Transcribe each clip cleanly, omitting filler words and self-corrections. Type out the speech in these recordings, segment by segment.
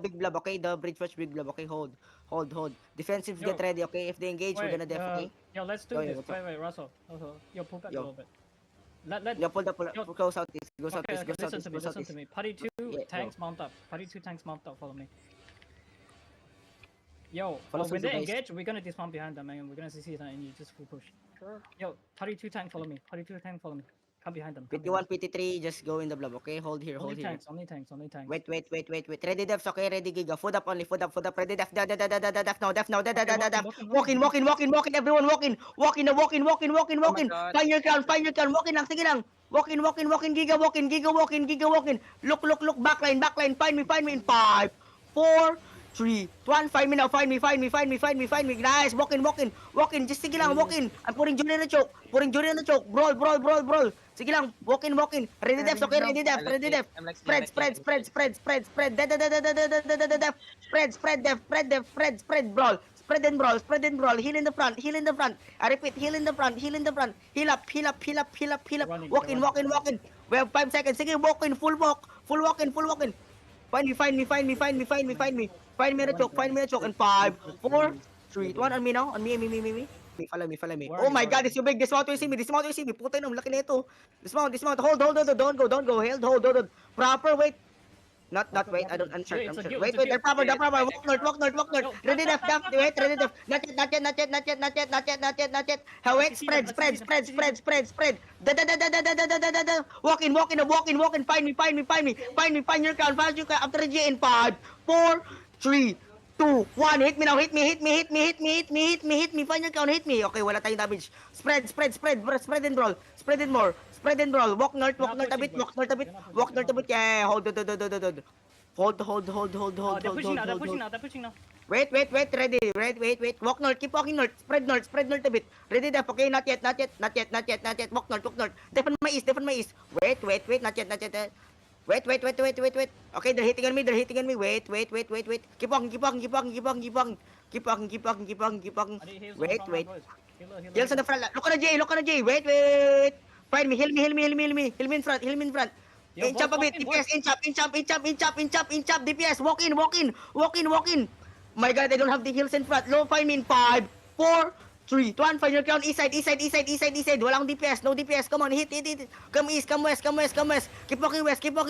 big blob, okay? The bridge watch big blob, okay? Hold. Defensives Yo. get ready, okay? If they engage, we're gonna def, okay? Yo, let's do Yo, yo, this. what's up? Wait, Russell. Yo, pull back a Yo. little bit. Let. Yo, pull up, Yo. go southeast, go Okay, southeast, go listen southeast, to go me. Listen southeast. to me. Party 2 Yeah, tanks mount up. Party 2 tanks mount up. Follow me. Yo, Follow when Suzu, they guys. engage, we're gonna dismount behind them, and we're gonna CC them, and you just full push. Sure. Yo, party 2 tank, follow me. Party 2 tank, follow me. Come behind them. PT1, PT3, just go in the blob, okay? Hold here, Only hold here. tanks, only tanks, only tanks. Wait. Ready defs, okay? Ready giga. Food up only, food up. Ready def now, def now. Walk in, everyone walk in. Walk in. God. Find your crown, walk in lang, sige lang. Walk in, giga, walk in. Look, backline. Find me in 5, 4, 3, 1. Find me now, find me. Nice, walk in. Just sige lang, walk in. I'm putting Julian on the choke. Brawl. Sige lang, walk in. Ready def, okay? Ready def. I'm like Spread. Spread, brawl. Spread and brawl. Heal in the front. I repeat, heal in the front. Heal up. Running, Walk in. We have 5 seconds. Sige, walk in, full walk in. Find me. Find me the choke. And 5, 4, 3, 2, 1. On me now. On me. Follow me. Where Oh are my you? god, it's you big. Dismount to see me. Puta nung laki nito. Dismount. Hold. Don't go. Hold. Proper, wait. Not wait. I don't. I'm sure. It's a guild, Wait. it's a They're guild. proper. Walk north. Ready def. Wait. Ready def. Not yet. Wait. Spread. Walk in. Find me. Find your crown. After G in 5, 4, 3, 2, 1. Hit me now. Hit me. Find your crown. Hit me. Okay, wala tayong damage. Spread and brawl. Spread and brawl. Walk north a bit. Yeah, hold. Oh, they're pushing now. Wait. Ready. Wait. Walk north. Keep walking north. Spread north a bit. Ready def. Okay, not yet. Walk north. Def on my east. Wait. Not yet. Wait. Okay, they're hitting on me. Wait. Keep walking. Wait. Heals on the front. Look on the J. Wait. Find me. Heal me in front. Yo, Inch up a boss, bit. walk in, DPS. Inch up. DPS. Walk in. My god, I don't have the heals in front. Low, find me in 5, 4, 3, 2, 1. Find your crown. East side. Walang DPS. No DPS. Come on, hit. Come east. Keep walking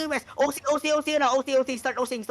west. OC na. OC. Start OC.